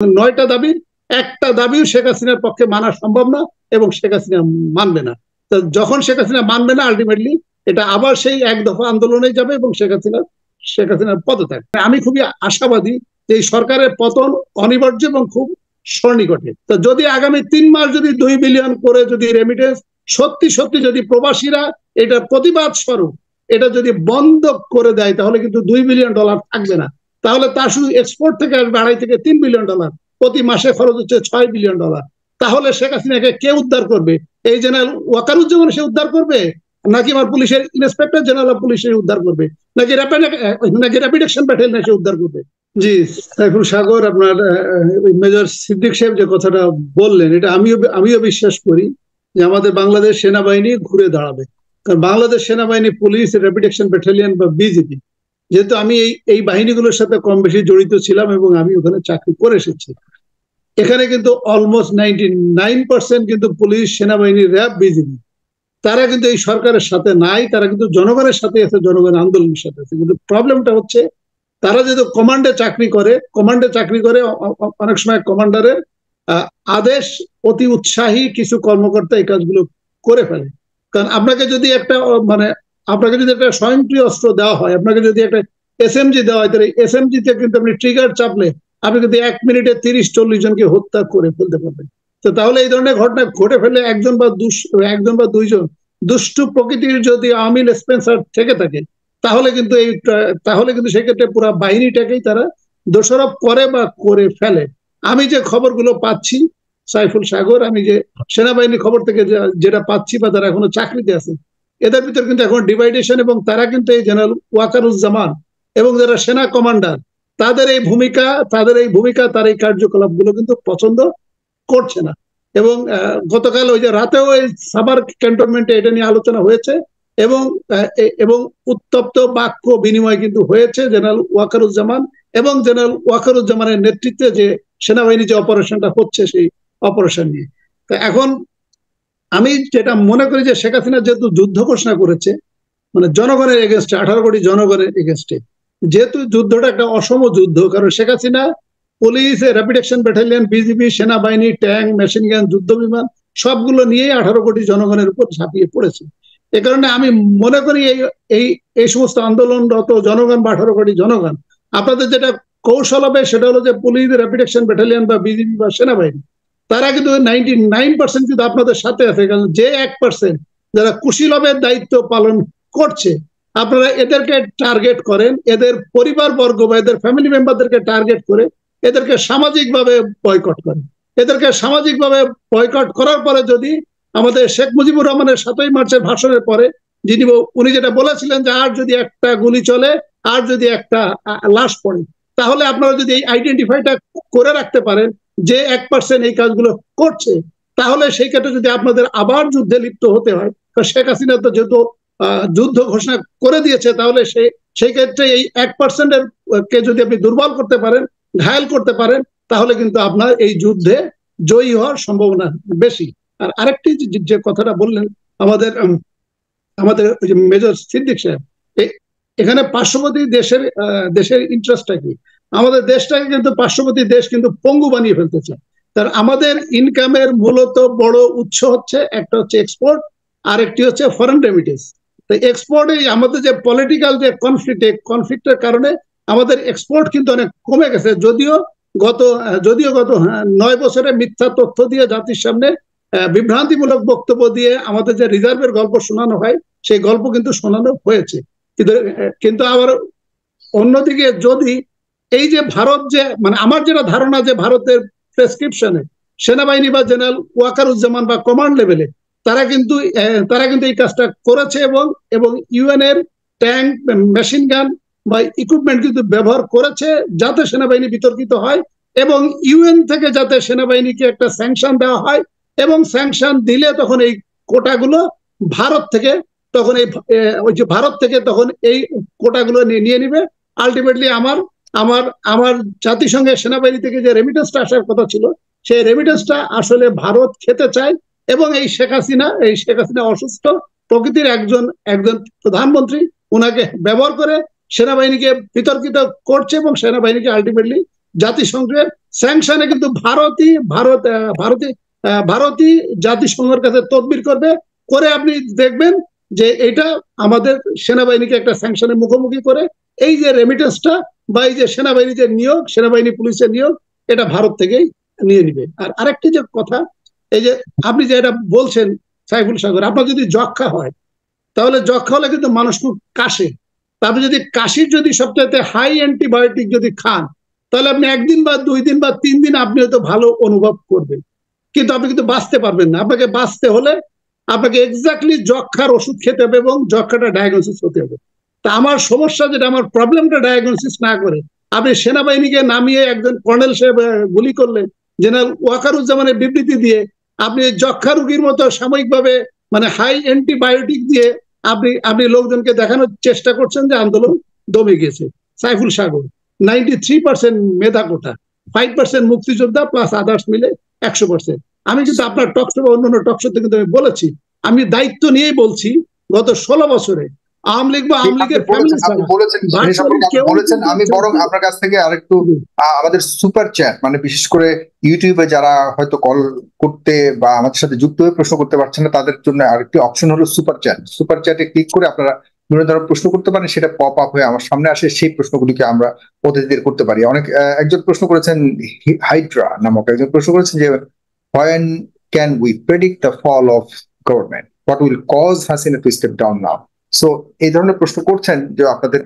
9টা দাবির একটা দাবিও শেখ হাসিনার পক্ষে মানা সম্ভব না এবং শেখ হাসিনা মানবে না। তো যখন শেখ হাসিনা মানবে না, আলটিমেটলি এটা আবার সেই এক দফা আন্দোলনে যাবে এবং শেখ হাসিনার পদত্যাগ। আমি খুবই আশাবাদী যে এই সরকারের পতন অনিবার্য এবং খুব সন্নিকটে। তো যদি আগামী 3 মাস যদি 2 বিলিয়ন করে যদি রেমিটেন্স সত্যি সত্যি যদি প্রবাসীরা এটা প্রতিবাদ স্বরূপ এটা যদি বন্ধ করে দেয়, তাহলে কিন্তু $2 বিলিয়ন থাকবে না। তাহলে তার শুধু এক্সপোর্ট থেকে আসবে $2.5 থেকে $3 বিলিয়ন, প্রতি মাসে খরচ হচ্ছে $6 বিলিয়ন। তাহলে শেখ হাসিনাকে কে উদ্ধার করবে? এই জেনারেল ওয়াকারুজ্জামান সে উদ্ধার করবে, নাকি আমার পুলিশের ইন্সপেক্টর জেনারেল অফ পুলিশ উদ্ধার করবে, নাকি র্যাপিড অ্যাকশন ব্যাটালিয়ন সে উদ্ধার করবে? জি, সাইফুল সাগর, আপনার মেজর সিদ্দিক সাহেব যে কথাটা বললেন, এটা আমিও বিশ্বাস করি যে আমাদের বাংলাদেশ সেনাবাহিনী ঘুরে দাঁড়াবে। কারণ বাংলাদেশ সেনাবাহিনী, পুলিশ, র্যাপিড অ্যাকশন ব্যাটালিয়ন বা বিজিবি, যেহেতু আমি এই বাহিনীগুলোর সাথে কম বেশি জড়িত ছিলাম এবং আমি ওখানে চাকরি করে এসেছি, এখানে কিন্তু অলমোস্ট 99% কিন্তু পুলিশ, সেনাবাহিনী, র্যাব, বিজিবি তারা কিন্তু এই সরকারের সাথে নাই, তারা কিন্তু জনগণের সাথে আছে, জনগণের আন্দোলনের সাথে আছে। কিন্তু প্রবলেমটা হচ্ছে তারা যেহেতু কমান্ডে চাকরি করে অনেক সময় কমান্ডারের আদেশ অতি উৎসাহী কিছু কর্মকর্তা এই কাজগুলো করে ফেলে। কারণ আপনাকে যদি একটা স্বয়ংক্রিয় অস্ত্র দেওয়া হয়, আপনাকে যদি একটা এসএমজি দেওয়া হয়, তাহলে এসএমজিতে কিন্তু আপনি ট্রিগার চাপলে আপনি কিন্তু 1 মিনিটে 30-40 জনকে হত্যা করে ফেলতে পারবেন। তো তাহলে এই ধরনের ঘটনা ঘটে ফেলে একজন বা দুইজন দুষ্টু প্রকৃতির যদি আমিল স্পেন্সার থেকে থাকে, তাহলে কিন্তু সেক্ষেত্রে পুরো বাহিনীটাকেই তারা দোষারোপ করে বা করে ফেলে। আমি যে খবরগুলো পাচ্ছি সাইফুল সাগর, আমি যে সেনাবাহিনীর খবর থেকে যেটা পাচ্ছি বা তারা এখনো চাকরিতে আছে, এদের ভিতর কিন্তু এখন ডিভাইডেশন, এবং তারা কিন্তু এই জেনারেল ওয়াকারুজ্জামান এবং যারা সেনা কমান্ডার তাদের এই ভূমিকা, তার এই কার্যকলাপ গুলো কিন্তু পছন্দ করছে না। এবং গতকাল ওই যে রাতেও এই সাভার ক্যান্টনমেন্টে এটা নিয়ে আলোচনা হয়েছে এবং উত্তপ্ত বাক্য বিনিময় কিন্তু হয়েছে জেনারেল ওয়াকারুজ্জামানের নেতৃত্বে যে সেনাবাহিনী যে অপারেশনটা হচ্ছে সেই অপারেশন নিয়ে। তো এখন আমি যেটা মনে করি যে শেখ হাসিনা যেহেতু যুদ্ধ ঘোষণা করেছে, মানে জনগণের এগেনস্টে, 18 কোটি জনগণের এগেনস্টে, যেহেতু যুদ্ধটা একটা অসম যুদ্ধ, কারণ Sheikh Hasina police, rapid action battalion, BGB, সেনাবাহিনী, ট্যাঙ্ক, মেশিন গান, যুদ্ধ বিমান সবগুলো নিয়েই 18 কোটি জনগণের উপর ঝাঁপিয়ে পড়েছে। এ কারণে আমি মনে করি এই সমস্ত আন্দোলনরত জনগণ বা 18 কোটি জনগণ, আপনাদের যেটা কৌশল হবে সেটা হলো যে পুলিশ, র্যাপিড অ্যাকশন ব্যাটালিয়ন বা বিজিবি বা সেনাবাহিনী তারা কিন্তু 99% কিন্তু আপনাদের সাথে আছে। কারণ যে 1% যারা কুশীলবের দায়িত্ব পালন করছে, আপনারা এদেরকে টার্গেট করেন, এদের পরিবারবর্গ বা এদের ফ্যামিলি মেম্বারদেরকে টার্গেট করে এদেরকে সামাজিকভাবে বয়কট করেন। এদেরকে সামাজিকভাবে বয়কট করার পরে যদি আমাদের শেখ মুজিবুর রহমানের 7ই মার্চের ভাষণের পরে উনি যেটা বলেছিলেন যে আর যদি একটা গুলি চলে, আর যদি একটা লাশ পড়ে, তাহলে আপনারা যদি এই আইডেন্টিফাইটা করে রাখতে পারেন যে 1% এই কাজগুলো করছে, তাহলে সেই ক্ষেত্রে যদি আপনাদের আবার যুদ্ধে লিপ্ত হতে হয়, শেখ হাসিনা তো যেহেতু যুদ্ধ ঘোষণা করে দিয়েছে, তাহলে সেই ক্ষেত্রে এই 1% কে যদি আপনি দুর্বল করতে পারেন, ঘায়েল করতে পারেন, তাহলে কিন্তু আপনার এই যুদ্ধে জয়ী হওয়ার সম্ভাবনা বেশি। আর আরেকটি যে কথাটা বললেন আমাদের মেজর সিদ্দিক সাহেব, এখানে পার্শ্ববর্তী দেশের ইন্টারেস্টটা কি? আমাদের দেশটাকে কিন্তু পার্শ্ববর্তী দেশ কিন্তু পঙ্গু বানিয়ে ফেলতে চায়। কারণ আমাদের ইনকামের মূলত বড় উৎস হচ্ছে, একটা হচ্ছে এক্সপোর্ট, আর একটি হচ্ছে ফরেন রেমিটেন্স। তো এক্সপোর্ট, আমাদের যে পলিটিক্যাল যে কনফ্লিক্টের কারণে আমাদের এক্সপোর্ট কিন্তু অনেক কমে গেছে। যদিও গত 9 বছরে মিথ্যা তথ্য দিয়ে জাতির সামনে বিভ্রান্তিমূলক বক্তব্য দিয়ে আমাদের যে রিজার্ভের গল্প শোনানো হয়, সেই গল্প কিন্তু শোনানো হয়েছে। কিন্তু আবার অন্যদিকে যদি এই যে ভারত, যে মানে আমার যেটা ধারণা যে ভারতের প্রেসক্রিপশনে সেনাবাহিনী বা জেনারেল ওয়াকারুজ্জামান বা কমান্ড লেভেলে তারা কিন্তু এই কাজটা করেছে এবং ইউএন এর ট্যাঙ্ক, মেশিন গান বা ইকুইপমেন্ট কিন্তু ব্যবহার করেছে যাতে সেনাবাহিনী বিতর্কিত হয়, এবং ইউএন থেকে যাতে সেনাবাহিনীকে একটা স্যাংশন দেওয়া হয়, এবং স্যাংশন দিলে তখন এই কোটাগুলো ভারত থেকে তখন এই কোটাগুলো নিয়ে নিবে। আলটিমেটলি আমার জাতিসংঘের সেনাবাহিনী থেকে যে রেমিটেন্সটা আসার কথা ছিল, সেই রেমিটেন্সটা আসলে ভারত খেতে চায়, এবং এই শেখ হাসিনা অসুস্থ প্রকৃতির একজন প্রধানমন্ত্রী, ওনাকে ব্যবহার করে সেনাবাহিনীকে বিতর্কিত করছে এবং সেনাবাহিনীকে আলটিমেটলি জাতিসংঘের স্যাংশনে কিন্তু ভারতই জাতিসংঘের কাছে তদবির করবে, করে আপনি দেখবেন যে এটা আমাদের সেনাবাহিনীকে একটা স্যাংশনের মুখোমুখি করে এই যে রেমিটেন্সটা বা এই যে সেনাবাহিনীর যে নিয়োগ, সেনাবাহিনী পুলিশের নিয়োগ, এটা ভারত থেকেই নিয়ে নিবে। আর আরেকটি যে কথা, এই যে আপনি যে এটা বলছেন সাইফুল সাগর, আপনার যদি যক্ষা হয়, তাহলে যক্ষা হলে কিন্তু মানুষ খুব কাশে। তারপরে যদি কাশির যদি সবচাইতে হাই অ্যান্টিবায়োটিক যদি খান, তাহলে আপনি একদিন বা 2 দিন বা 3 দিন আপনি হয়তো ভালো অনুভব করবেন, কিন্তু আপনি কিন্তু বাঁচতে পারবেন না। আপনাকে বাঁচতে হলে আপনাকে এক্স্যাক্টলি যক্ষার ওষুধ খেতে হবে এবং যক্ষাটা ডায়াগনোসিস হতে হবে। তা আমার সমস্যা যেটা, আমার প্রবলেমটা ডায়াগনোসিস না করে আপনি সেনাবাহিনীকে নামিয়ে একজন কর্নেল সাহেব গুলি করলেন, জেনারেল ওয়াকারুজ্জামানের বিবৃতি দিয়ে আপনি যক্ষা রোগীর মতো সাময়িকভাবে মানে হাই অ্যান্টিবায়োটিক দিয়ে আপনি লোকজনকে দেখানোর চেষ্টা করছেন যে আন্দোলন দমে গেছে। সাইফুল সাগর 93% মেধা কোটা, 5% মুক্তিযোদ্ধা প্লাস আদার্স মিলে 100%। আমি কিন্তু আপনার টকশো বা অন্যান্য টকশোতে কিন্তু আমি বলেছি, আমি দায়িত্ব নিয়েই বলছি, গত 16 বছরে আওয়ামী লীগ বা আওয়ামী লীগের বলেছেন। আমি বরং আপনার কাছ থেকে আরেকটু আমাদের সুপার চ্যাট, মানে বিশেষ করে ইউটিউবে যারা হয়তো কল করতে বা আমাদের সাথে যুক্ত হয়ে প্রশ্ন করতে পারছেন না, তাদের জন্য আরেকটি অপশন হলো সুপার চ্যাট। সুপার চ্যাটে ক্লিক করে আপনারা বিভিন্ন ধরনের প্রশ্ন করতে পারেন, সেটা পপ আপ হয়ে আমার সামনে আসে, সেই প্রশ্নগুলিকে আমরা অতিথিদের করতে পারি। একজন প্রশ্ন করেছেন, হাইড্রা নামক একজন প্রশ্ন করেছেন যে when can we predict the fall of government? What will cause Hasina to step down now? So এই ধরনের প্রশ্ন করছেন যে আপনাদের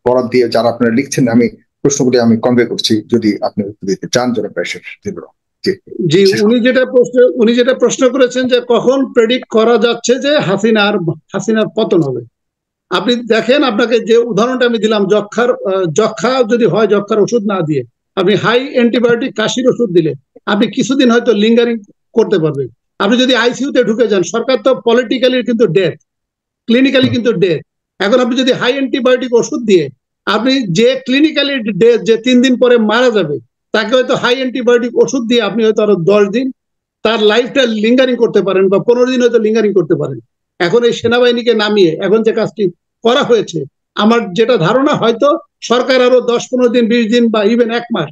বরাদ দিয়ে যারা আপনারা লিখছেন, আমি প্রশ্নগুলি আমি কনভে করছি, যদি আপনি উত্তর দিতে চান জনাব রাশেদ। জি, উনি যেটা প্রশ্ন করেছেন যে কখন প্রেডিক্ট করা যাচ্ছে যে হাসিনার পতন হবে। আপনি দেখেন, আপনাকে যে উদাহরণটা আমি দিলাম, যক্ষা যদি হয়, যক্ষার ওষুধ না দিয়ে আপনি হাই অ্যান্টিবায়োটিক কাশির ওষুধ দিলে আপনি কিছুদিন হয়তো লিঙ্গারিং করতে পারবেন। আপনি যদি আইসিইউতে ঢুকে যান, সরকার তো পলিটিক্যালি কিন্তু ডেথ, ক্লিনিক্যালি কিন্তু ডেথ। এখন আপনি যদি হাই অ্যান্টিবায়োটিক ওষুধ দিয়ে আপনি যে ক্লিনিক্যালি ডেথ, যে 3 দিন পরে মারা যাবে, তাকে হয়তো হাই অ্যান্টিবায়োটিক ওষুধ দিয়ে আপনি হয়তো আরো 10 দিন তার লাইফটা লিঙ্গারিং করতে পারেন বা 15 দিন হয়তো লিঙ্গারিং করতে পারেন। এখন এই সেনাবাহিনীকে নামিয়ে এখন যে কাজটি করা হয়েছে, আমার যেটা ধারণা হয়তো সরকার আরো 10-15 দিন 20 দিন বা ইভেন 1 মাস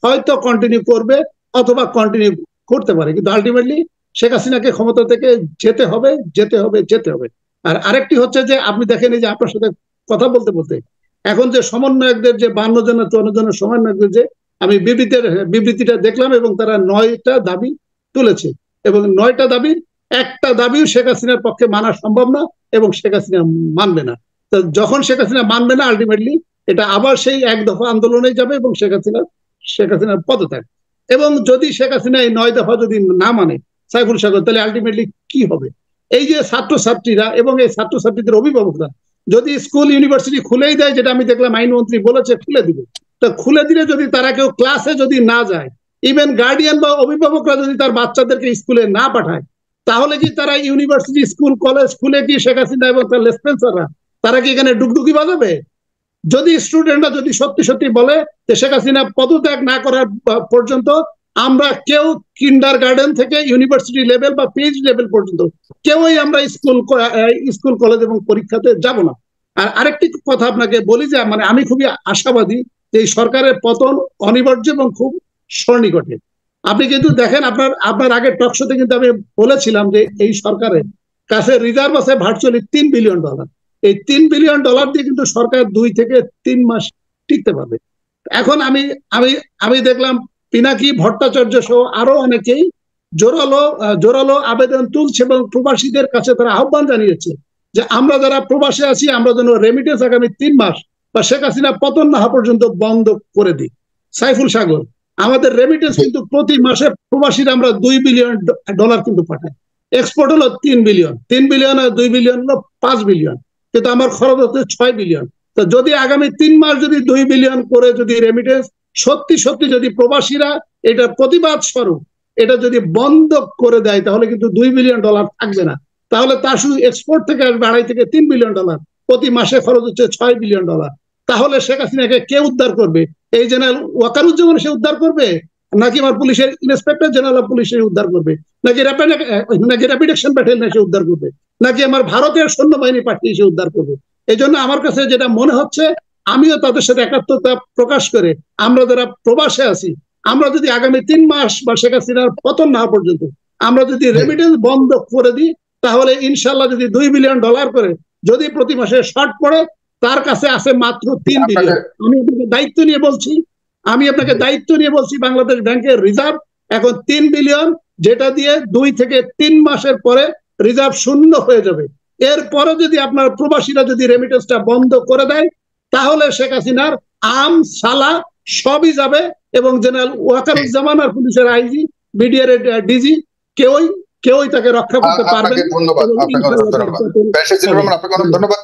হয়তো কন্টিনিউ করবে অথবা কন্টিনিউ করতে পারে, কিন্তু আলটিমেটলি শেখ হাসিনাকে ক্ষমতা থেকে যেতে হবে। আর আরেকটি হচ্ছে যে আপনি দেখেন, এই যে আপনার সাথে কথা বলতে বলতে এখন যে সমন্বয়কদের যে 52 জন 54 জনের সমন্বয়কদের যে আমি বিবৃতিটা দেখলাম, এবং তারা 9টা দাবি তুলেছে, এবং 9টা দাবির একটা দাবিও শেখ হাসিনার পক্ষে মানা সম্ভব না, এবং শেখ হাসিনা মানবে না। তো যখন শেখ হাসিনা মানবে না, আলটিমেটলি এটা আবার সেই এক দফা আন্দোলনে যাবে এবং শেখ হাসিনার পদত্যাগ। এবং যদি শেখ হাসিনা এই 9 দফা যদি না মানে সাইফুল সাগর, তাহলে আলটিমেটলি কি হবে? এই যে ছাত্রছাত্রীরা এবং এই ছাত্রছাত্রীদের অভিভাবকরা যদি স্কুল ইউনিভার্সিটি খুলেই দেয়, যেটা আমি দেখলাম আইনমন্ত্রী বলেছে খুলে দিবে, তো খুলে দিলে যদি তারা কেউ ক্লাসে যদি না যায়, ইভেন গার্ডিয়ান বা অভিভাবকরা যদি তার বাচ্চাদেরকে স্কুলে না পাঠায়, তাহলে কি তারা ইউনিভার্সিটি, স্কুল, কলেজ খুলে কি শেখ হাসিনা এবং তার লেসপেন্সাররা তারা কি এখানে ডুগডুগি বাজাবে? যদি স্টুডেন্টরা যদি সত্যি বলে যে শেখ হাসিনা পদত্যাগ না করার পর্যন্ত আমরা কেউ কিন্ডার গার্ডেন থেকে ইউনিভার্সিটি লেভেল বা পিএইচডি লেভেল পর্যন্ত কেউই আমরা স্কুল কলেজ এবং পরীক্ষাতে যাব না। আর আরেকটি কথা আপনাকে বলি যে মানে আমি খুবই আশাবাদী যে এই সরকারের পতন অনিবার্য এবং খুব সন্নিকটে। আপনি কিন্তু দেখেন, আপনার আগের টকশোতে কিন্তু আমি বলেছিলাম যে এই সরকারের কাছে রিজার্ভ আছে ভার্চুয়ালি $3 বিলিয়ন। এই $3 বিলিয়ন দিয়ে কিন্তু সরকার 2 থেকে 3 মাস টিকতে পারবে। এখন আমি দেখলাম পিনাকি ভট্টাচার্য সহ আরো অনেকেই জোরালো আবেদন তুলছে এবং প্রবাসীদের কাছে তারা আহ্বান জানিয়েছে যে আমরা যারা প্রবাসে আছি, আমরা যেন রেমিটেন্স আগামী 3 মাস বা শেখ হাসিনা পতন না হওয়া পর্যন্ত বন্ধ করে দিই। সাইফুল সাগর, আমাদের রেমিটেন্স কিন্তু প্রতি মাসে প্রবাসীরা আমরা $2 বিলিয়ন কিন্তু পাঠাই। এক্সপোর্ট হলো 3 বিলিয়ন, 3 বিলিয়ন আর 2 বিলিয়ন হলো 5 বিলিয়ন, কিন্তু আমার খরচ হচ্ছে 6 বিলিয়ন। তো যদি আগামী 3 মাস যদি 2 বিলিয়ন করে যদি রেমিটেন্স সত্যি যদি প্রবাসীরা এটা প্রতিবাদ স্বরূপ এটা যদি বন্ধ করে দেয়, তাহলে কিন্তু $2 বিলিয়ন থাকবে না। তাহলে তার শুধু এক্সপোর্ট থেকে আসবে $2.5 থেকে $3 বিলিয়ন, প্রতি মাসে খরচ হচ্ছে $6 বিলিয়ন। তাহলে শেখ হাসিনাকে কে উদ্ধার করবে? এই জেনারেল ওয়াকারুজ্জামান সে উদ্ধার করবে, নাকি আমার পুলিশের ইন্সপেক্টর জেনারেল অফ পুলিশ উদ্ধার করবে, নাকি র্যাপিড অ্যাকশন ব্যাটালিয়ন সে উদ্ধার করবে, নাকি আমার ভারতের সৈন্যবাহিনী পাঠিয়ে সে উদ্ধার করবে? এই জন্য আমার কাছে যেটা মনে হচ্ছে, আমিও তাদের সাথে একাত্মতা প্রকাশ করে আমরা যারা প্রবাসে আছি, আমরা যদি আগামী 3 মাস বা শেখ হাসিনার পতন না হওয়া পর্যন্ত আমরা যদি রেমিটেন্স বন্ধ করে দিই, তাহলে ইনশাল্লাহ যদি $2 বিলিয়ন করে যদি প্রতি মাসে শর্ট পড়ে, তার কাছে আছে মাত্র 3 বিলিয়ন। আমি আপনাকে দায়িত্ব নিয়ে বলছি, বাংলাদেশ ব্যাংকের রিজার্ভ এখন 3 বিলিয়ন, যেটা দিয়ে 2 থেকে 3 মাসের পরে রিজার্ভ শূন্য হয়ে যাবে। এরপরে যদি আপনার প্রবাসীরা যদি রেমিটেন্সটা বন্ধ করে দেয়, তাহলে শেখ হাসিনার আম সালা সবই যাবে এবং জেনারেল ওয়াকারুজ্জামান আর পুলিশের আইজি, বিডিআর ডিজি কেউই তাকে রক্ষা করতে পারবে না। ধন্যবাদ, আপনাকে অনেক ধন্যবাদ।